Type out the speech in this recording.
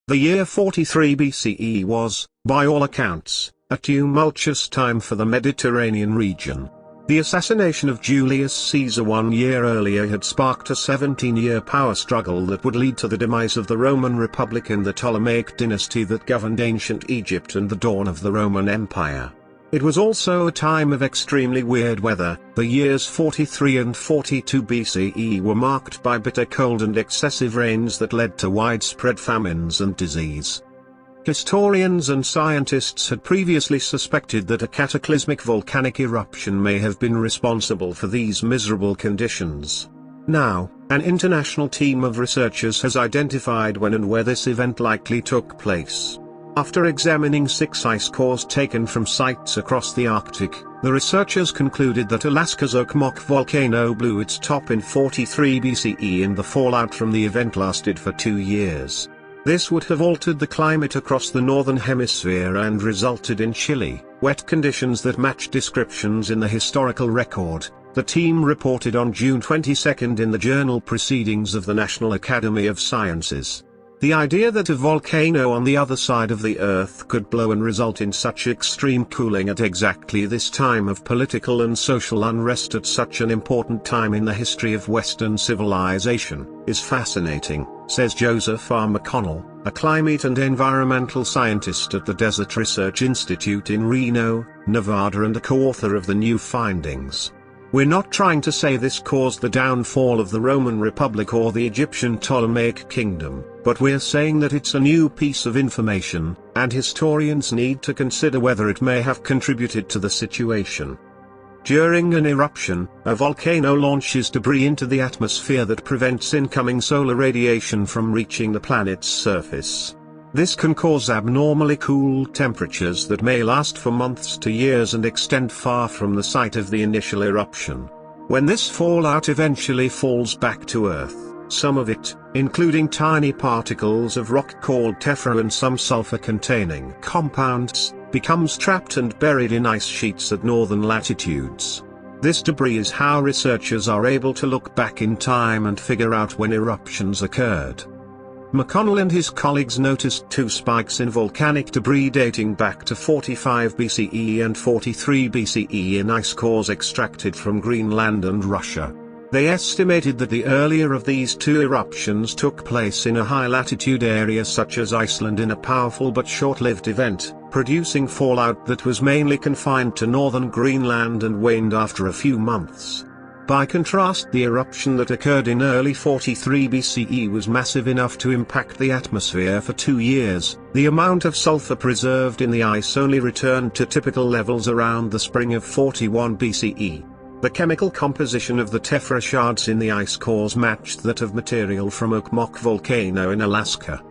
The year 43 BCE was, by all accounts, a tumultuous time for the Mediterranean region. The assassination of Julius Caesar 1 year earlier had sparked a 17-year power struggle that would lead to the demise of the Roman Republic and the Ptolemaic dynasty that governed ancient Egypt and the dawn of the Roman Empire. It was also a time of extremely weird weather. The years 43 and 42 BCE were marked by bitter cold and excessive rains that led to widespread famines and disease. Historians and scientists had previously suspected that a cataclysmic volcanic eruption may have been responsible for these miserable conditions. Now, an international team of researchers has identified when and where this event likely took place. After examining 6 ice cores taken from sites across the Arctic, the researchers concluded that Alaska's Okmok volcano blew its top in 43 BCE and the fallout from the event lasted for 2 years. This would have altered the climate across the northern hemisphere and resulted in chilly, wet conditions that match descriptions in the historical record, the team reported on June 22 in the journal Proceedings of the National Academy of Sciences. The idea that a volcano on the other side of the Earth could blow and result in such extreme cooling at exactly this time of political and social unrest at such an important time in the history of Western civilization, is fascinating, says Joseph R. McConnell, a climate and environmental scientist at the Desert Research Institute in Reno, Nevada and a co-author of the new findings. We're not trying to say this caused the downfall of the Roman Republic or the Egyptian Ptolemaic kingdom, but we're saying that it's a new piece of information, and historians need to consider whether it may have contributed to the situation. During an eruption, a volcano launches debris into the atmosphere that prevents incoming solar radiation from reaching the planet's surface. This can cause abnormally cool temperatures that may last for months to years and extend far from the site of the initial eruption. When this fallout eventually falls back to Earth, some of it, including tiny particles of rock called tephra and some sulfur-containing compounds, becomes trapped and buried in ice sheets at northern latitudes. This debris is how researchers are able to look back in time and figure out when eruptions occurred. McConnell and his colleagues noticed 2 spikes in volcanic debris dating back to 45 BCE and 43 BCE in ice cores extracted from Greenland and Russia. They estimated that the earlier of these 2 eruptions took place in a high-latitude area such as Iceland in a powerful but short-lived event, producing fallout that was mainly confined to northern Greenland and waned after a few months. By contrast, the eruption that occurred in early 43 BCE was massive enough to impact the atmosphere for 2 years. The amount of sulfur preserved in the ice only returned to typical levels around the spring of 41 BCE. The chemical composition of the tephra shards in the ice cores matched that of material from Okmok volcano in Alaska.